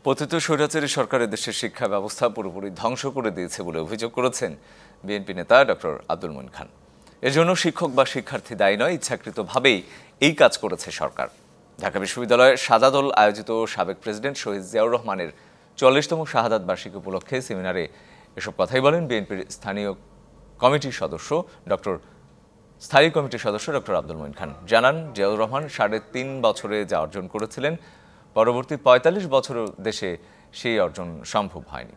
পতিত স্বৈরাচারী সরকারের দেশের শিক্ষা ব্যবস্থা পুরোপুরি ধ্বংস করে দিয়েছে বলে অভিযোগ করেছেন বিএনপি নেতা ডক্টর আব্দুল মঈন খান। এর জন্য শিক্ষক বা শিক্ষার্থী দায়ী নয়, ইচ্ছাকৃতভাবেই এই কাজ করেছে সরকার। ঢাকা বিশ্ববিদ্যালয়ের সাজাদল আয়োজিত সাবেক প্রেসিডেন্ট শহীদ জিয়াউর রহমানের ৪০তম শাহাদাত বার্ষিকী উপলক্ষে সেমিনারে এসব কথাই বলেন বিএনপির স্থায়ী কমিটির সদস্য ডক্টর আব্দুল মঈন খান। জানান, জিয়াউর রহমান ৩.৫ বছরে যা অর্জন করেছিলেন, পরবর্তী ৪৫ বছর দেশে সেই অর্জন সম্ভব হয়নি।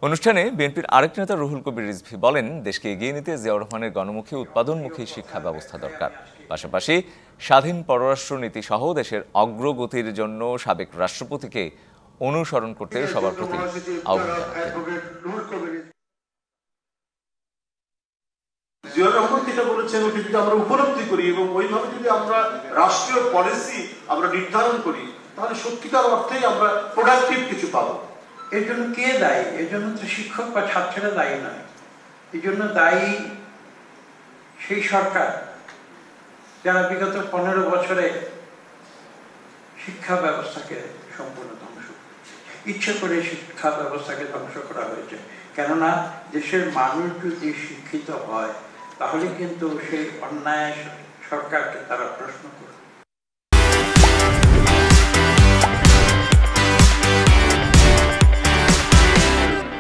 অনুষ্ঠানে বিএনপির আরেক নেতা রুহুল কবির রিজভী বলেন, দেশকে এগিয়ে নিতে জিয়াউর রহমানের গণমুখী উৎপাদনমুখী শিক্ষা ব্যবস্থা দরকার। পাশাপাশি স্বাধীন পররাষ্ট্র নীতি সহ দেশের অগ্রগতির জন্য সাবেক রাষ্ট্রপতিকে অনুসরণ করতে সবার প্রতি আহ্বান জানান। জিয়াউর রহমান যেটা বলেছেন ওটি যদি আমরা উপলব্ধি করি এবং ওইভাবে যদি আমরা রাষ্ট্রীয় পলিসি আমরা নির্ধারণ করি, তাহলে সত্যিকার অর্থেই আমরা প্রোডাক্টিভ কিছু পাবো। এর জন্য কে দায়ী? এর জন্য তো শিক্ষক বা ছাত্ররা দায়ী নয়। এই জন্য দায়ী সেই সরকার যারা বিগত ১৫ বছরে শিক্ষা ব্যবস্থাকে সম্পূর্ণ ধ্বংস, ইচ্ছে করে শিক্ষা ব্যবস্থাকে ধ্বংস করা হয়েছে। কেননা দেশের মানুষ যদি শিক্ষিত হয়, তাহলে কিন্তু সেই অন্যায় সরকারকে তারা প্রশ্ন করবে।